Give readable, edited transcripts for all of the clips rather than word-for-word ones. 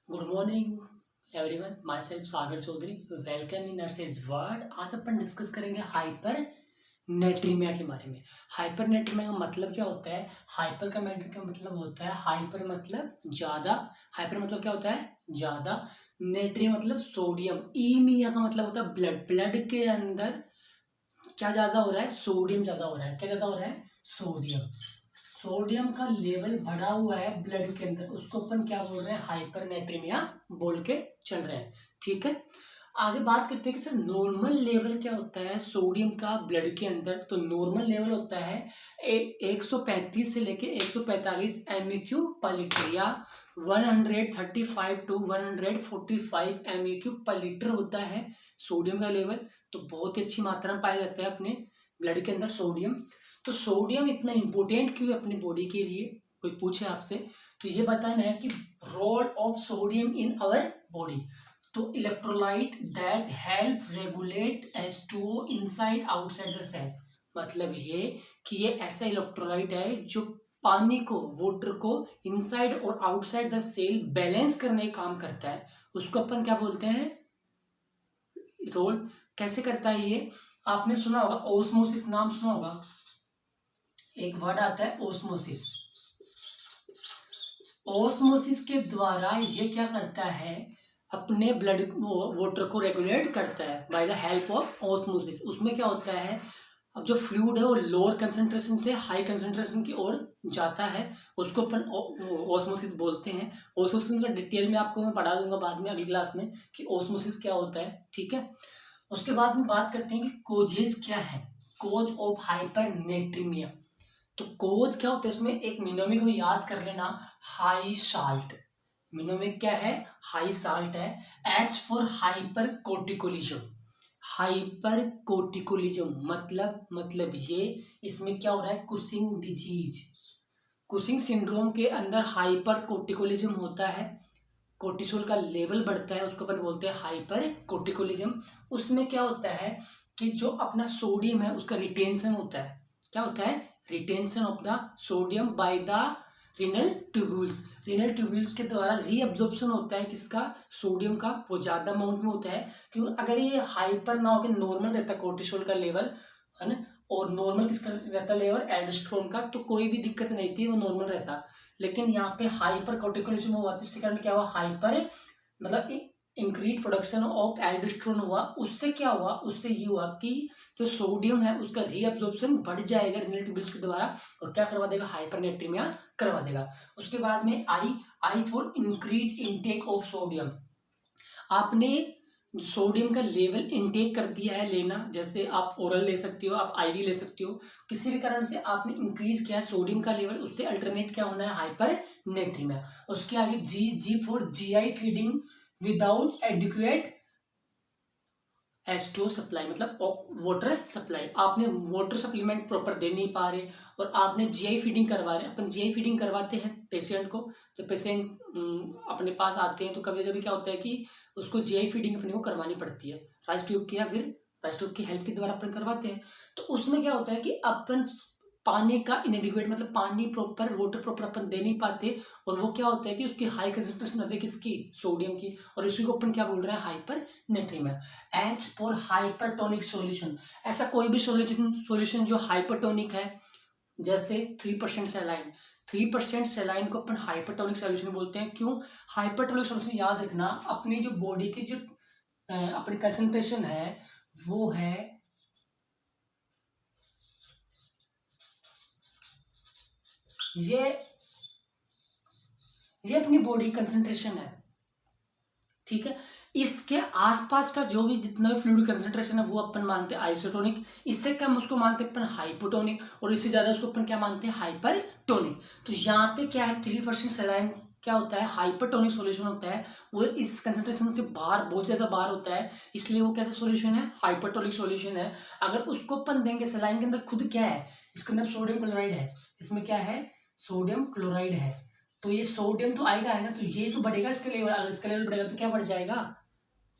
Good morning everyone, myself Sagar Chaudhary. Welcome in nurses world. आज अपन discuss करेंगे hypernatremia के बारे में। हाइपर नेट्रीमिया का मतलब क्या होता है? हाइपर का मेट्रिक का मतलब होता है, हाइपर मतलब ज्यादा, हाइपर मतलब क्या होता है? ज्यादा। नेट्री मतलब सोडियम। ईमिया का मतलब होता है ब्लड। ब्लड के अंदर क्या ज्यादा हो रहा है? सोडियम ज्यादा हो रहा है। क्या ज्यादा हो रहा है? सोडियम। सोडियम का लेवल बढ़ा हुआ है ब्लड के अंदर, उसको अपन क्या बोल रहे हैं? हाइपरनेट्रीमिया बोल के चल रहे हैं। ठीक है, आगे बात करते हैं कि सर नॉर्मल लेवल क्या होता है सोडियम का ब्लड के अंदर। तो नॉर्मल लेवल होता है 135 से लेके 145 MEQ पर लीटर, या 135 टू 145 MEQ पर लीटर होता है सोडियम का लेवल। तो बहुत ही अच्छी मात्रा में पाया जाता है अपने ब्लड के अंदर सोडियम। तो सोडियम इतना इंपॉर्टेंट क्यों है अपनी बॉडी के लिए? कोई पूछे आपसे तो ये बताना है कि role of sodium in our body. तो electrolyte that help regulate H2O inside outside the cell. मतलब ये कि ये ऐसा इलेक्ट्रोलाइट है जो पानी को, वाटर को इनसाइड और आउटसाइड द सेल बैलेंस करने का काम करता है। उसको अपन क्या बोलते हैं? रोल। कैसे करता है ये? आपने सुना होगा ओस्मोसिस, नाम सुना होगा। एक वर्ड आता है ओस्मोसिस। ओस्मोसिस के द्वारा ये क्या करता है? अपने ब्लड वाटर को रेगुलेट करता है by the help of osmosis. उसमें क्या होता है, अब जो फ्लूइड है वो लोअर कंसंट्रेशन से हाई कंसंट्रेशन की ओर जाता है, उसको अपन ओस्मोसिस बोलते हैं। ओस्मोसिस का डिटेल में आपको मैं पढ़ा दूंगा बाद में अगली क्लास में कि ओस्मोसिस क्या होता है। ठीक है, उसके बाद में बात करते हैं कि कोजेज क्या है, कोज ऑफ हाइपरनेट्रीमिया। तो कोज क्या होता है इसमें? एक मिनोमिक को याद कर लेना, हाई साल्ट। मिनोमिक क्या है? हाई साल्ट है। H for hypercortisolism. Hypercortisolism मतलब ये, इसमें क्या हो रहा है? कुशिंग डिजीज, कुशिंग सिंड्रोम के अंदर हाइपर कोर्टिकोलिज्म होता है। कोर्टिसोल का लेवल बढ़ता है, उसको अपन बोलते हैं हाइपर कोर्टिकोलिज्म। उसमें क्या होता है कि जो अपना सोडियम है उसका रिटेंशन होता है। क्या होता है? Retention of the sodium by the renal tubules. Renal tubules के द्वारा रीअब्जॉर्प्शन होता है किसका? सोडियम का। वो ज्यादा अमाउंट में होता है क्योंकि अगर ये हाइपर ना होकर नॉर्मल रहता कोर्टिसोल का लेवल, है ना, और नॉर्मल किसका रहता लेवल? एल्डोस्टेरोन का, तो कोई भी दिक्कत नहीं थी, वो नॉर्मल रहता। लेकिन यहाँ पे हाइपर कोर्टिकोलिज्म हुआ तो इसके कारण क्या हुआ? हाइपर मतलब इंक्रीज प्रोडक्शन ऑफ एल्डोस्टेरोन हुआ। उससे क्या हुआ? उससे ये हुआ कि जो सोडियम है उसका रीअब्जॉर्प्शन बढ़ जाएगा रीनल ट्यूब्यूल्स के द्वारा, और क्या करवा देगा? हाइपरनेट्रीमिया करवा देगा। उसके बाद में I, I for increase intake of sodium. आपने सोडियम का लेवल इनटेक कर दिया है लेना, जैसे आप ओरल ले सकते हो, आप आईवी ले सकते हो, किसी भी कारण से आपने इंक्रीज किया है सोडियम का लेवल, उससे अल्टरनेट क्या होना है? Hypernatraemia. उसके आगे G, G for GI feeding without adequate H2O supply, मतलब वाटर सप्लाई। आपने वाटर सप्लीमेंट प्रॉपर दे नहीं पा रहे और आपने जीआई फीडिंग करवा रहे हैं। अपन जीआई फीडिंग करवाते हैं पेशेंट को, तो पेशेंट अपने पास आते हैं तो कभी कभी क्या होता है कि उसको जीआई फीडिंग अपने को करवानी पड़ती है, राइस ट्यूब की या फिर राइस ट्यूब की हेल्प के द्वारा अपन करवाते हैं। तो उसमें क्या होता है कि अपन पानी का इनएडिक्वेट, मतलब पानी प्रॉपर, वाटर प्रॉपर अपन दे नहीं पाते, और वो क्या होता है कि उसकी हाई कंसेंट्रेशन होती है किसकी? सोडियम की, और इसी को अपन क्या बोल रहे हैं? Hypernatraemia. H for hypertonic solution. ऐसा कोई भी सॉल्यूशन जो हाइपरटोनिक है, जैसे 3% सेलाइन। 3% सेलाइन को अपन हाइपरटोनिक सॉल्यूशन बोलते हैं। क्यों हाइपरटोनिक सॉल्यूशन? याद रखना, अपनी जो बॉडी की जो अपनी कंसेंट्रेशन है वो है, ये अपनी बॉडी कंसेंट्रेशन है। ठीक है, इसके आसपास का जो भी जितना भी फ्लूइड कंसेंट्रेशन है वो अपन मानते हैं आइसोटोनिक। इससे कम उसको मानते हैं अपन हाइपोटोनिक, और इससे ज्यादा उसको अपन क्या मानते हैं? हाइपरटोनिक। तो यहाँ पे क्या है? 3% सेलाइन क्या होता है? हाइपरटोनिक सॉल्यूशन होता है। वो इस कंसेंट्रेशन से बाहर, बहुत ज्यादा बाहर होता है, इसलिए वो कैसा सॉल्यूशन है? हाइपरटोनिक सॉल्यूशन है। अगर उसको अपन देंगे, सेलाइन के अंदर खुद क्या है? इसके अंदर सोडियम क्लोराइड है। इसमें क्या है? सोडियम क्लोराइड है। तो ये सोडियम तो आएगा, है ना, तो ये तो बढ़ेगा इसका लेवल। अगर इसका लेवल बढ़ेगा तो क्या बढ़ जाएगा?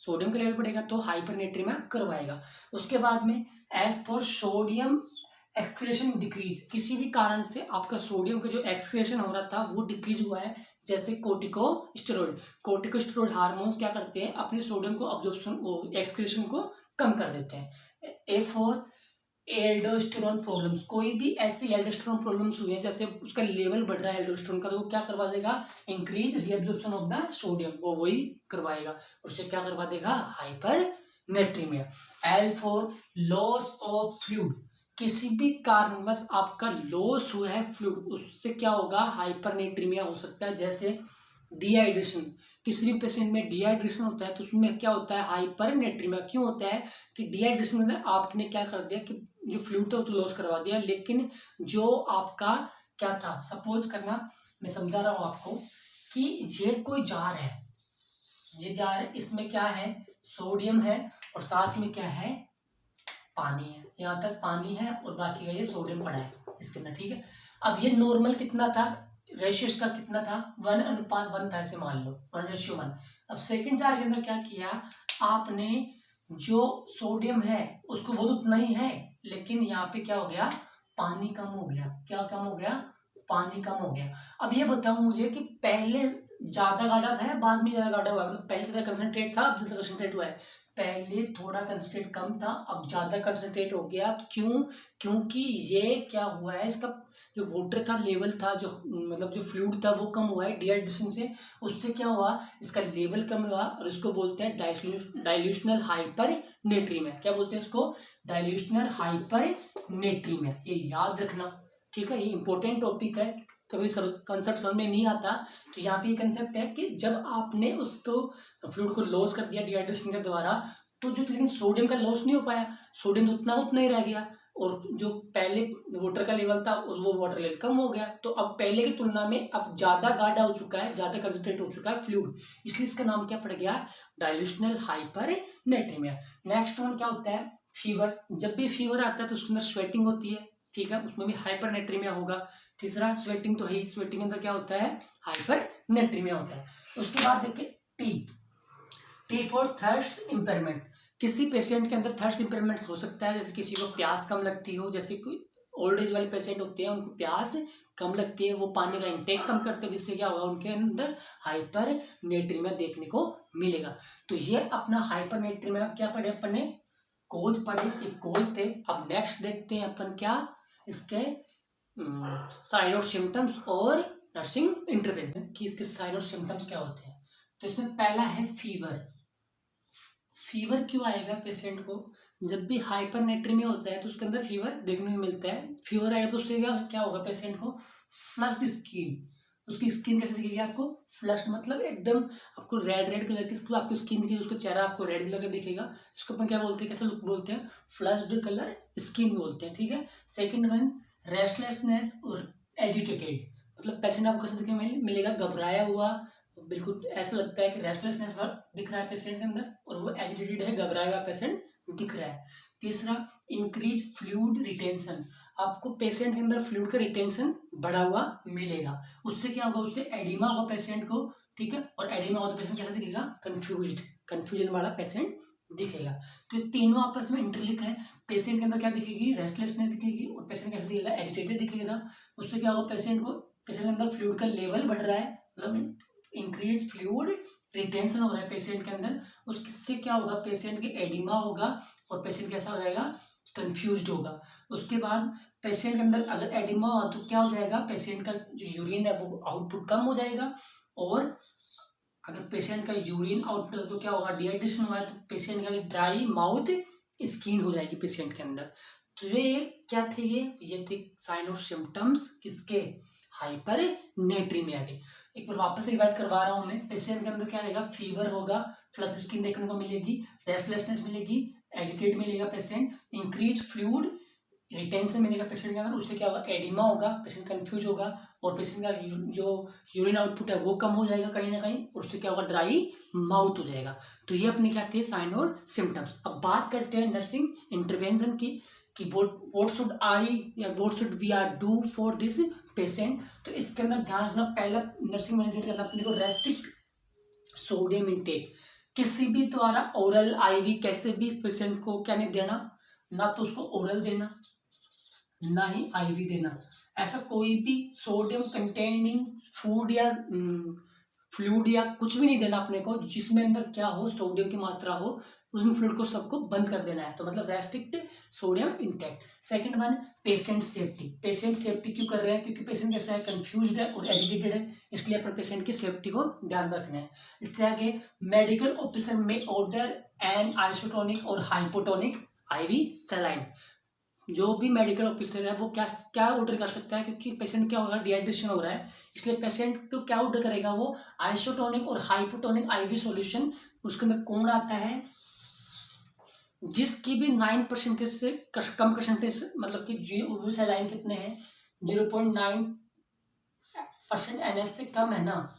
सोडियम का लेवल बढ़ेगा, तो हाइपरनेट्रीमिया करवाएगा। उसके बाद में as for sodium excretion decrease, किसी भी कारण से आपका सोडियम का जो एक्सक्रीशन हो रहा था वो डिक्रीज हुआ है, जैसे कोर्टिकोस्टेरॉइड। कोर्टिकोस्टेरॉइड हार्मोन्स क्या करते हैं, अपने सोडियम को अब्जॉर्प्शन एक्सक्रीशन को कम कर देते हैं। ए फॉर एल्डोस्टेरोन प्रॉब्लम्स, कोई भी ऐसी एल्डोस्टेरोन प्रॉब्लम्स हुई है जैसे उसका लेवल बढ़ रहा है एल्डोस्टेरोन का, तो वो क्या करवा देगा, increase reabsorption of the sodium, वो वही करवाएगा, उससे क्या करवा देगा, hypernatraemia. L for loss of fluid, किसी भी कारणवश आपका लॉस हुआ है फ्लूइड, उससे क्या होगा, हाइपरनेट्रीमिया हो सकता है। जैसे डिहाइड्रेशन, किसी भी पेशेंट में डिहाइड्रेशन होता है तो उसमें क्या होता है, हाइपरनेट्रीमिया। क्यों होता है कि डिहाइड्रेशन में आपने क्या कर दिया कि जो फ्लूइड था वो तो लॉस करवा दिया, लेकिन जो आपका क्या था, सपोज करना, मैं समझा रहा हूँ आपको कि ये कोई जार है, ये जार, इसमें क्या है, सोडियम है और साथ में क्या है, पानी है, यहाँ तक पानी है और बाकी का ये सोडियम पड़ा है इसके अंदर, ठीक है। अब ये नॉर्मल कितना था, रेशियो इसका कितना था, 1:1 था, ऐसे मान लो 1:1। अब सेकंड जार के अंदर क्या किया आपने, जो सोडियम है उसको वो तो उतना ही है, लेकिन यहाँ पे क्या हो गया, पानी कम हो गया। क्या कम हो गया, पानी कम हो गया। अब ये बताओ मुझे कि पहले ज्यादा गाढ़ा था या बाद में ज्यादा गाढ़ा हुआ, मतलब पहले ज्यादा कंसंट्रेट था अब ज्यादा कंसंट्रेट हुआ है, पहले थोड़ा कंसंट्रेट कम था अब ज्यादा कंसंट्रेट हो गया। तो क्यों, क्योंकि ये क्या हुआ है, इसका जो वाटर का लेवल था, जो मतलब जो फ्लूइड था वो कम हुआ है डिहाइड्रेशन से, उससे क्या हुआ, इसका लेवल कम हुआ और इसको बोलते हैं डाइल्यूशनल हाइपर नेट्रीमिया। क्या बोलते हैं इसको, डाइल्यूशनल हाइपर नेट्रीमिया। ये याद रखना, ठीक है, ये इंपॉर्टेंट टॉपिक है, कभी कंसेप्ट समझ में नहीं आता तो यहाँ पे ये कंसेप्ट है कि जब आपने उसको फ्लूइड को लॉस कर दिया डिहाइड्रेशन के द्वारा, तो जो, लेकिन सोडियम का लॉस नहीं हो पाया, सोडियम उतना उतना ही रह गया और जो पहले वाटर का लेवल था वो वाटर लेवल कम हो गया। तो अब पहले की तुलना में अब ज्यादा गाढ़ा हो चुका है, ज्यादा कंसंट्रेट हो चुका है फ्लूइड, इसलिए इसका नाम क्या पड़ गया, डाइल्यूशनल हाइपर नेट्रीमिया। नेक्स्ट वन क्या होता है, फीवर। जब भी फीवर आता है तो उसके अंदर स्वेटिंग होती है, ठीक है, उसमें भी हाइपर नेट्रीमिया होगा। तीसरा स्वेटिंग तो है ही, स्वेटिंग के अंदर क्या होता है, हाइपर नेट्रीमिया होता है। उसके बाद देखिए टी फॉर थर्स्ट इम्पेयरमेंट, किसी पेशेंट के अंदर थर्स्ट इम्पेयरमेंट हो सकता है, जैसे किसी को प्यास कम लगती हो, जैसे कोई ओल्ड एज वाले पेशेंट होते हैं उनको प्यास कम लगती है, वो पानी का इंटेक कम करते हैं, जिससे क्या होगा, उनके अंदर हाइपर नेट्रीमिया देखने को मिलेगा। तो ये अपना हाइपर नेट्रीमिया क्या पढ़े अपन ने, कोज पढ़े, एक कोज थे। अब नेक्स्ट देखते हैं अपन क्या, इसके साइन और सिम्टम्स और नर्सिंग इंटरवेंशन कि इसके साइन और सिम्टम्स क्या होते हैं। तो इसमें पहला है फीवर। फीवर क्यों आएगा पेशेंट को, जब भी हाइपर नेट्रीमिया होता है तो उसके अंदर फीवर देखने को मिलता है। फीवर आएगा तो उससे क्या होगा, पेशेंट को फ्लश्ड स्किन, उसकी स्किन कैसे दिखेगी आपको, फ्लश्ड मतलब एकदम आपको रेड रेड कलर की आपकी स्किन दिखेगी, उसका चेहरा आपको रेड कलर का दिखेगा, इसको अपन क्या बोलते हैं, कैसे लुक बोलते हैं, फ्लश्ड कलर स्किन बोलते हैं, ठीक है। सेकंड वन रेस्टलेसनेस और एजिटेटेड, मतलब पेशेंट आपको कैसे दिखने मिलेगा, घबराया हुआ, बिल्कुल ऐसा लगता है कि रेस्टलेसनेस दिख रहा है पेशेंट के अंदर, और वो एजिटेटेड है, घबराया हुआ पेशेंट दिख रहा है। तीसरा इंक्रीज फ्लूइड रिटेंशन, आपको पेशेंट के अंदर फ्लूइड का रिटेंशन बढ़ा हुआ मिलेगा, उससे क्या होगा, उससे एडिमा होगा पेशेंट को, ठीक है, और एडिमा होगा तो पेशेंट कैसा दिखेगा, कंफ्यूजन वाला पेशेंट दिखेगा। तो ये तीनों आपस में इंटरलिंक है, पेशेंट के अंदर क्या दिखेगी, रेस्टलेसनेस दिखेगी, और पेशेंट कैसा दिखेगा, एजिटेटेड दिखेगा। उससे क्या होगा, पेशेंट के अंदर फ्लूइड का लेवल बढ़ रहा है, मतलब इंक्रीज फ्लूइड रिटेंशन हो रहा है पेशेंट के अंदर, उससे क्या होगा, पेशेंट के एडिमा होगा और पेशेंट कैसा हो जाएगा, कंफ्यूज्ड होगा। उसके बाद पेशेंट के अंदर अगर एडिमा हो तो क्या हो जाएगा, पेशेंट का जो यूरिन है वो आउटपुट कम हो जाएगा, और अगर पेशेंट का यूरिन आउटपुट तो क्या होगा, डिहाइड्रेशन हुआ है तो पेशेंट का ड्राई माउथ स्किन हो जाएगी पेशेंट के अंदर। तो ये क्या थे, ये थे साइन और सिम्टम्स किसके, हाइपर नेट्रीमिया के। एक बार वापस रिवाइज करवा रहा हूं मैं, पेशेंट के अंदर क्या रहेगा, फीवर होगा, फ्लश स्किन देखने को मिलेगी, रेस्टलेसनेस मिलेगी, एजिटेट मिलेगा पेशेंट, इंक्रीज फ्लूइड रिटेंशन मिलेगा पेशेंट के अंदर, उससे क्या होगा, एडिमा होगा, पेशेंट कंफ्यूज होगा, और पेशेंट का जो यूरिन आउटपुट है वो कम हो जाएगा कहीं ना कहीं, और उससे क्या होगा, ड्राई माउथ हो जाएगा। तो ये अपने क्या थे, साइन और सिम्टम्स। अब बात करते हैं नर्सिंग इंटरवेंशन की, कि व्हाट शुड आई या what should we are do for this patient. तो इसके अंदर ध्यान रखना, पहला नर्सिंग मैनेजमेंट करना अपने को, रेस्ट्रिक्ट सोडियम इनटेक, किसी भी द्वारा ओरल आईवी कैसे भी इस पेशेंट को क्या नहीं देना, ना तो उसको ओरल देना, ना ही आईवी देना। ऐसा कोई भी सोडियम कंटेनिंग फूड या फ्लूइड या कुछ भी नहीं देना अपने को जिसमें अंदर क्या हो, सोडियम की मात्रा हो, उन फ्लूइड को सबको बंद कर देना है। तो मतलब restrict sodium intake. Second one, patient safety. Patient safety क्यों कर रहे हैं? क्योंकि पेशेंट जैसा है कंफ्यूज्ड है और एजिटेटेड है, इसलिए अपने पेशेंट की सेफ्टी को ध्यान रखना है। इससे आगे मेडिकल ऑफिसर में ऑर्डर एन आइसोटोनिक और हाइपोटोनिक आईवी सलाइन। जो भी मेडिकल ऑफिसर है वो क्या क्या ऑर्डर कर सकता है, क्योंकि पेशेंट क्या होगा, डिहाइड्रेशन हो रहा है, इसलिए पेशेंट को क्या ऑर्डर करेगा वो, आइसोटोनिक और हाइपोटोनिक आईवी सॉल्यूशन। उसके अंदर कौन आता है, जिसकी भी 9% से कम परसेंटेज, मतलब कि जो सलाइन कितने हैं 0.9% NH से कम है ना,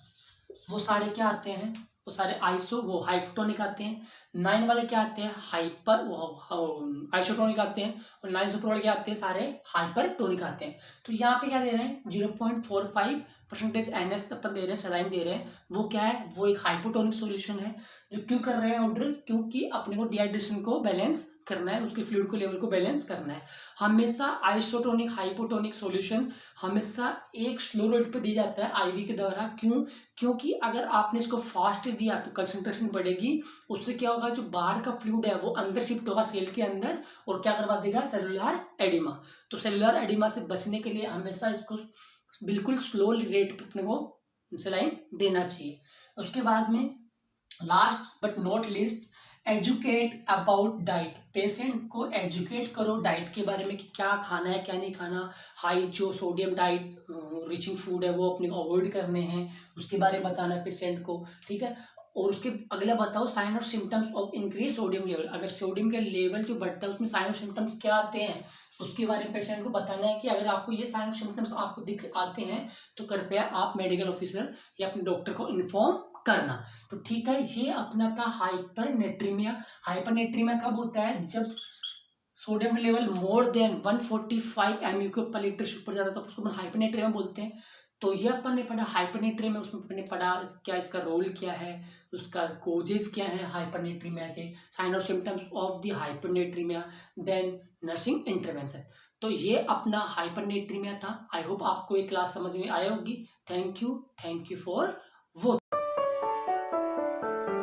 वो सारे क्या आते हैं, वो सारे आइसो वो हाइपोटोनिक आते हैं। 9 वाले क्या आते हैं, हाइपर आइसोटोनिक आते हैं, और 9 से ऊपर वाले क्या आते हैं, सारे हाइपरटोनिक आते हैं। तो यहाँ पे क्या दे रहे हैं, 0.45% NH अपन दे रहे हैं, सलाइन दे रहे हैं। वो क्या है, वो एक हाइपोटोनिक सॉल्यूशन है। जो क्यों कर रहे हैं ऑर्डर, क्योंकि अपने को डिहाइड्रेशन को बैलेंस करना है, उसके फ्लूइड को लेवल को बैलेंस करना है। हमेशा आइसोटोनिक हाइपोटोनिक सॉल्यूशन हमेशा एक स्लो रेट पे दिया जाता है आईवी के द्वारा। क्यों? क्योंकि अगर आपने इसको फास्ट दिया तो कंसंट्रेशन बढ़ेगी, उससे क्या होगा, जो बाहर का फ्लूइड है वो अंदर शिफ्ट होगा सेल के अंदर, और क्या करवा देगा, सेलुलर एडिमा। तो सेलुलर एडिमा से बचने के लिए हमेशा इसको बिल्कुल स्लो रेट पे अपने को सलाइन देना चाहिए। उसके बाद में last but not least, educate about diet. Patient को एजुकेट करो डाइट के बारे में कि क्या खाना है क्या नहीं खाना। हाई जो सोडियम डाइट रिचिंग फूड है वो अपने को अवॉइड करने हैं, उसके बारे में बताना है पेशेंट को, ठीक है। और उसके अगला बताओ साइन और symptoms of increase sodium level. अगर सोडियम का लेवल जो बढ़ता है उसमें साइन और सिम्टम्स क्या आते हैं, उसके बारे में पेशेंट को बताना है कि अगर आपको ये साइन और सिम्टम्स आपको दिख आते हैं तो कृपया आप मेडिकल ऑफिसर या अपने डॉक्टर को इन्फॉर्म करना। तो ठीक है, ये अपना था हाइपरनेट्रीमिया। हाइपरनेट्रीमिया कब होता है, जब sodium level more than 145 MU/L से ऊपर जाता है तो उसको हाइपरनेट्रीमिया बोलते हैं। तो ये अपन ने पढ़ा हाइपरनेट्रीमिया, उसमें अपन ने पढ़ा क्या इसका रोल क्या है, उसका कोजेस क्या है हाइपरनेट्रीमिया के, साइन और symptoms of the hypernatremia, then nursing intervention. तो ये अपना हाइपरनेट्रीमिया था। आई होप आपको ये क्लास समझ में आया होगी। थैंक यू फॉर वो